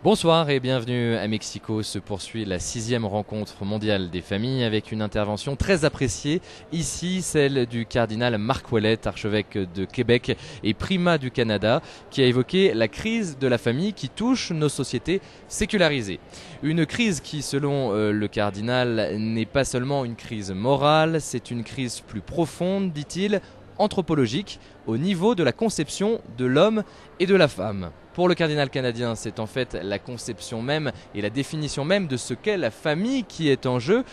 Bonsoir et bienvenue à Mexico. Se poursuit la 6e rencontre mondiale des familles avec une intervention très appréciée. Ici, celle du cardinal Marc Ouellet, archevêque de Québec et primat du Canada, qui a évoqué la crise de la famille qui touche nos sociétés sécularisées. Une crise qui, selon le cardinal, n'est pas seulement une crise morale, c'est une crise plus profonde, dit-il, anthropologique, au niveau de la conception de l'homme et de la femme. Pour le cardinal canadien, c'est en fait la conception même et la définition même de ce qu'est la famille qui est en jeu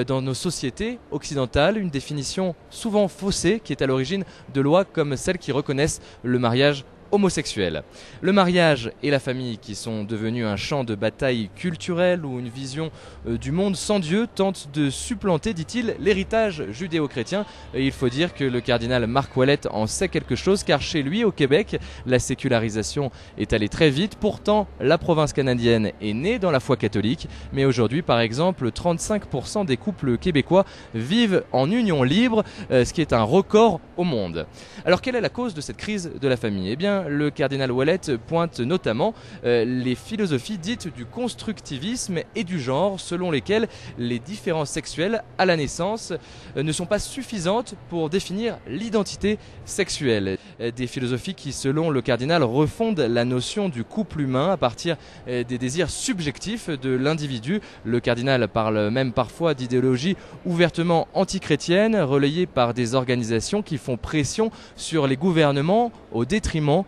dans nos sociétés occidentales, une définition souvent faussée qui est à l'origine de lois comme celles qui reconnaissent le mariage homosexuel. Le mariage et la famille qui sont devenus un champ de bataille culturel où une vision du monde sans Dieu tente de supplanter, dit-il, l'héritage judéo-chrétien. Et il faut dire que le cardinal Marc Ouellet en sait quelque chose car chez lui au Québec, la sécularisation est allée très vite. Pourtant, la province canadienne est née dans la foi catholique, mais aujourd'hui, par exemple, 35% des couples québécois vivent en union libre, ce qui est un record au monde. Alors quelle est la cause de cette crise de la famille ? Eh bien, le cardinal Ouellet pointe notamment les philosophies dites du constructivisme et du genre, selon lesquelles les différences sexuelles à la naissance ne sont pas suffisantes pour définir l'identité sexuelle. Des philosophies qui, selon le cardinal, refondent la notion du couple humain à partir des désirs subjectifs de l'individu. Le cardinal parle même parfois d'idéologies ouvertement antichrétiennes, relayées par des organisations qui font pression sur les gouvernements au détriment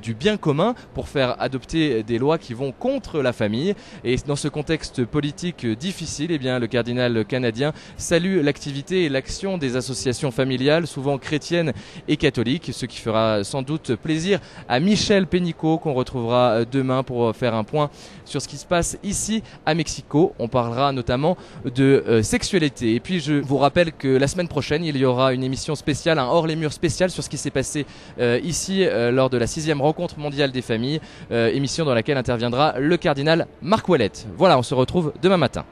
du bien commun pour faire adopter des lois qui vont contre la famille. Et dans ce contexte politique difficile, eh bien, le cardinal canadien salue l'activité et l'action des associations familiales, souvent chrétiennes et catholiques, ce qui fera sans doute plaisir à Michel Pénicaud qu'on retrouvera demain pour faire un point sur ce qui se passe ici à Mexico. On parlera notamment de sexualité. Et puis je vous rappelle que la semaine prochaine, il y aura une émission spéciale, un hors les murs spécial sur ce qui s'est passé ici lors de la 6e rencontre mondiale des familles, émission dans laquelle interviendra le cardinal Marc Ouellet. Voilà, on se retrouve demain matin.